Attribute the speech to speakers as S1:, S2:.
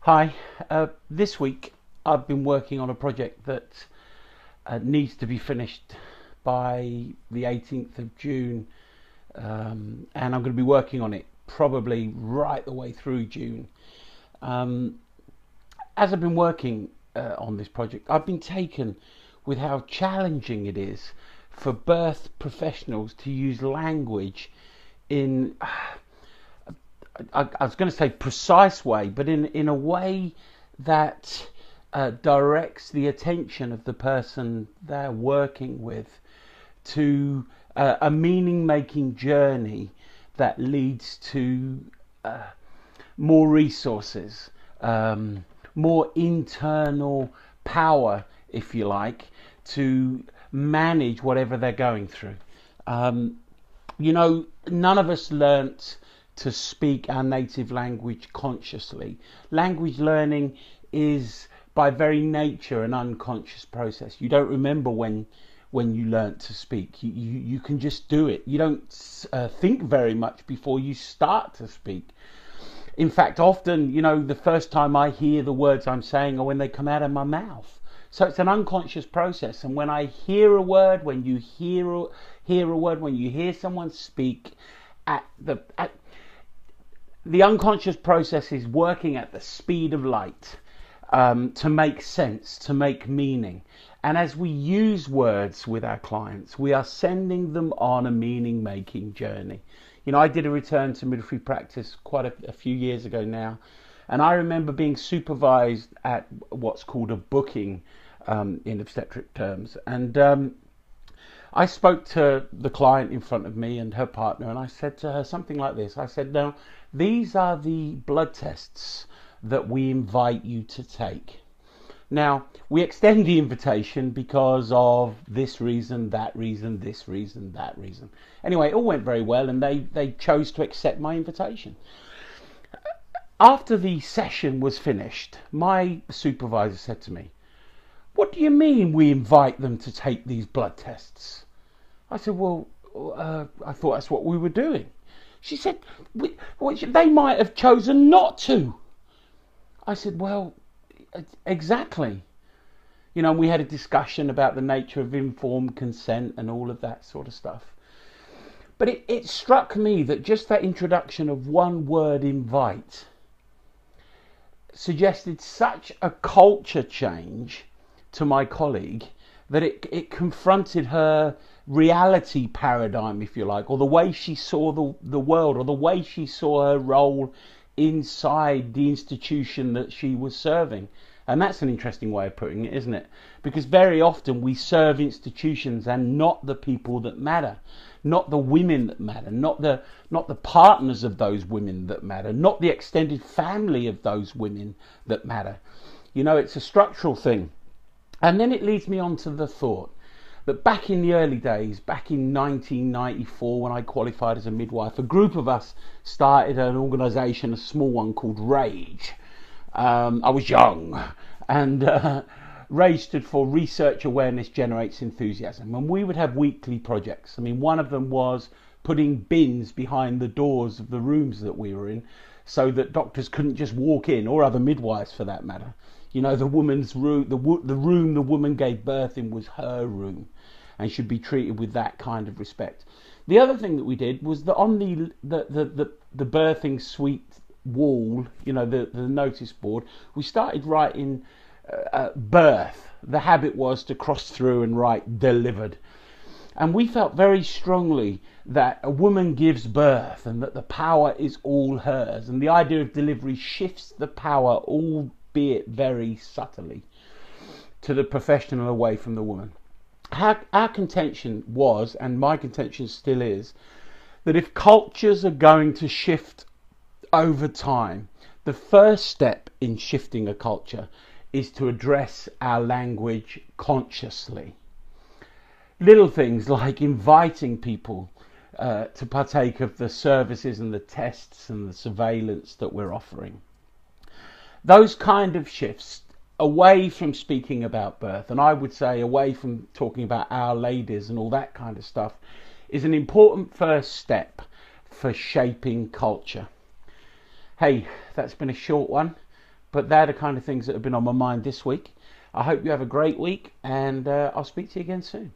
S1: Hi, this week I've been working on a project that needs to be finished by the 18th of June, and I'm going to be working on it probably right the way through June. Um, as I've been working on this project, I've been taken with how challenging it is for birth professionals to use language in I was going to say precise way, but in a way that directs the attention of the person they're working with to a meaning-making journey that leads to more resources, more internal power, if you like, to manage whatever they're going through. None of us learnt to speak our native language consciously. Language learning is by very nature an unconscious process. You don't remember when you learnt to speak. You can just do it. You don't think very much before you start to speak. In fact, often, the first time I hear the words I'm saying are when they come out of my mouth. So it's an unconscious process. And when I hear a word, when you hear a word, when you hear someone speak, the unconscious process is working at the speed of light to make sense, to make meaning. And as we use words with our clients, we are sending them on a meaning-making journey. I did a return to midwifery practice quite a few years ago now, and I remember being supervised at what's called a booking in obstetric terms. And I spoke to the client in front of me and her partner, and I said to her something like this. I said, now, these are the blood tests that we invite you to take. Now, we extend the invitation because of this reason, that reason, this reason, that reason. Anyway, it all went very well, and they chose to accept my invitation. After the session was finished, my supervisor said to me, "What do you mean we invite them to take these blood tests?" I said, well, I thought that's what we were doing. She said, they might have chosen not to. I said, well, exactly. We had a discussion about the nature of informed consent and all of that sort of stuff. But it struck me that just that introduction of one word, invite, suggested such a culture change to my colleague that it confronted her reality paradigm, if you like, or the way she saw the world, or the way she saw her role inside the institution that she was serving. And that's an interesting way of putting it, isn't it? Because very often we serve institutions and not the people that matter, not the women that matter, not the partners of those women that matter, not the extended family of those women that matter. It's a structural thing. And then it leads me on to the thought that back in the early days, back in 1994, when I qualified as a midwife, a group of us started an organisation, a small one called RAGE. I was young, and RAGE stood for Research Awareness Generates Enthusiasm, and we would have weekly projects. one of them was putting bins behind the doors of the rooms that we were in, so that doctors couldn't just walk in, or other midwives for that matter. The woman's room, the room the woman gave birth in was her room, and should be treated with that kind of respect. The other thing that we did was that on the birthing suite wall, the notice board, we started writing birth. The habit was to cross through and write delivered. And we felt very strongly that a woman gives birth and that the power is all hers. And the idea of delivery shifts the power, albeit very subtly, to the professional away from the woman. Our contention was, and my contention still is, that if cultures are going to shift over time, the first step in shifting a culture is to address our language consciously. Little things like inviting people to partake of the services and the tests and the surveillance that we're offering. Those kind of shifts away from speaking about birth, and I would say away from talking about Our Ladies and all that kind of stuff, is an important first step for shaping culture. Hey, that's been a short one, But they're the kind of things that have been on my mind this week. I hope you have a great week, and I'll speak to you again soon.